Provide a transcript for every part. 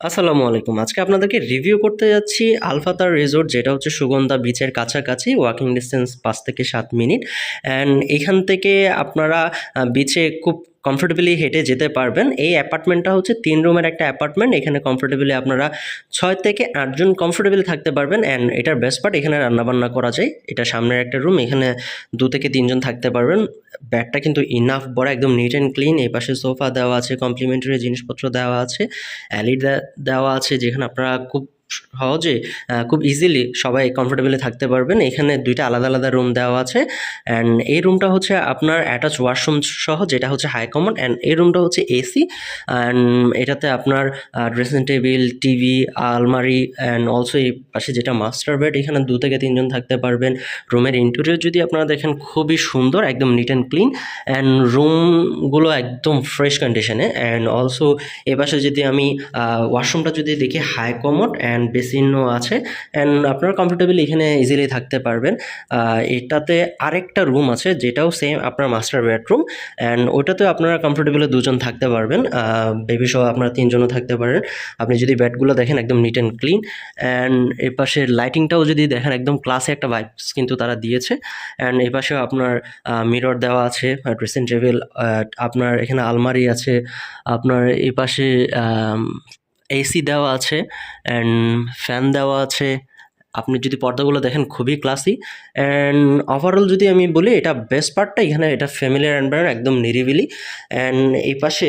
আসসালামু আলাইকুম। আজকে আপনাদেরকে রিভিউ করতে যাচ্ছি আলফাতার রিসোর্ট, যেটা হচ্ছে সুগন্ধা বিচের কাছাকাছি, ওয়াকিং ডিসটেন্স ৫ থেকে ৭ মিনিট। অ্যান্ড এখান থেকে আপনারা বিচে খুব কমফোর্টেবলি হেঁটে যেতে পারবেন। এই অ্যাপার্টমেন্টটা হচ্ছে ৩ রুমের একটা অ্যাপার্টমেন্ট। এখানে কমফোর্টেবলি আপনারা ৬ থেকে ৮ জন কমফোর্টেবলি থাকতে পারবেন। অ্যান্ড এটার বেস্ট পার্ট, এখানে রান্নাবান্না করা যায়। এটা সামনের একটা রুম, এখানে ২ থেকে ৩ জন থাকতে পারবেন। বেডটা কিন্তু ইনাফ বড়, একদম নিট অ্যান্ড ক্লিন। এই পাশে সোফা দেওয়া আছে, কমপ্লিমেন্টারি জিনিসপত্র দেওয়া আছে, এলইডি দেওয়া আছে, যেখানে আপনারা খুব সহজে খুব ইজিলি সবাই কমফোর্টেবলি থাকতে পারবেন। এখানে ২টা আলাদা আলাদা রুম দেওয়া আছে। অ্যান্ড এই রুমটা হচ্ছে আপনার অ্যাটাচ ওয়াশরুম সহ, যেটা হচ্ছে হাই কমন। অ্যান্ড এই রুমটা হচ্ছে এসি। অ্যান্ড এটাতে আপনার ড্রেসিং টেবিল, টিভি, আলমারি, অ্যান্ড অলসো এই পাশে যেটা মাস্টার বেড, এখানে ২ থেকে ৩ জন থাকতে পারবেন। রুমের ইন্টেরিয়র যদি আপনারা দেখেন, খুবই সুন্দর, একদম নিট অ্যান্ড ক্লিন। অ্যান্ড রুমগুলো একদম ফ্রেশ কন্ডিশনে। অ্যান্ড অলসো এপাশে যদি আমি ওয়াশরুমটা যদি দেখি, হাই কমোড অ্যান্ড বেসিনও আছে। অ্যান্ড আপনারা কমফোর্টেবলি এখানে ইজিলি থাকতে পারবেন। এটাতে আরেকটা রুম আছে, যেটাও সেম আপনার মাস্টার বেডরুম। অ্যান্ড ওটাতেও আপনারা কমফোর্টেবলি ২ জন থাকতে পারবেন। বেবি সহ আপনারা ৩ জনও থাকতে পারেন। আপনি যদি বেডগুলো দেখেন, একদম নিট অ্যান্ড ক্লিন। অ্যান্ড এর পাশের লাইটিংটাও যদি দেখেন, একদম ক্লাসে একটা ভাইবস কিন্তু তারা দিয়েছে। অ্যান্ড এই পাশেও আপনার মিরর দেওয়া আছে, ড্রেসিং টেবিল, আপনার এখানে আলমারি আছে, আপনার এই পাশে এসি দেওয়া আছে, অ্যান্ড ফ্যান দেওয়া আছে। আপনি যদি পর্দাগুলো দেখেন, খুবই ক্লাসি। অ্যান্ড ওভারঅল যদি আমি বলি, এটা বেস্ট পার্টটা এখানে, এটা ফ্যামিলিয়ার এনভায়রনমেন্ট, একদম নিরিবিলি। অ্যান্ড এই পাশে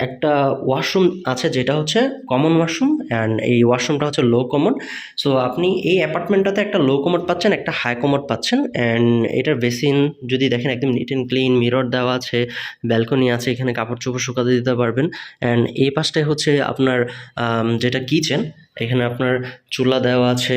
একটা ওয়াশরুম আছে, যেটা হচ্ছে কমন ওয়াশরুম। অ্যান্ড এই ওয়াশরুমটা হচ্ছে লো কমন। সো আপনি এই অ্যাপার্টমেন্টটাতে একটা লো কমোড পাচ্ছেন, একটা হাই কমোড পাচ্ছেন। অ্যান্ড এটার বেসিন যদি দেখেন, একদম নিট অ্যান্ড ক্লিন, মিরর দেওয়া আছে, ব্যালকনি আছে, এখানে কাপড় চোপড় শুকাতে দিতে পারবেন। অ্যান্ড এই পাশটায় হচ্ছে আপনার যেটা কিচেন, এখানে আপনার চুলা দেওয়া আছে,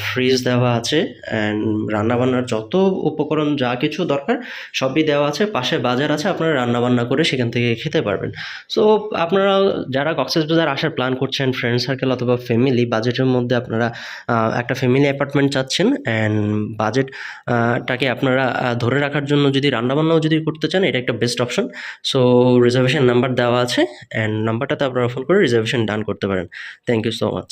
ফ্রিজ দেওয়া আছে, অ্যান্ড রান্নাবান্নার যত উপকরণ যা কিছু দরকার সবই দেওয়া আছে। পাশে বাজার আছে, আপনারা রান্নাবান্না করে সেখান থেকে খেতে পারবেন। সো আপনারা যারা কক্সবাজার আসার প্ল্যান করছেন, ফ্রেন্ড সার্কেল অথবা ফ্যামিলি, বাজেটের মধ্যে আপনারা একটা ফ্যামিলি অ্যাপার্টমেন্ট চাচ্ছেন, অ্যান্ড বাজেটটাকে আপনারা ধরে রাখার জন্য যদি রান্নাবান্নাও যদি করতে চান, এটা একটা best option. So reservation number দেওয়া আছে, অ্যান্ড নাম্বারটাতে আপনারা ফোন করে রিজার্ভেশন ডান করতে পারেন। Thank you so much.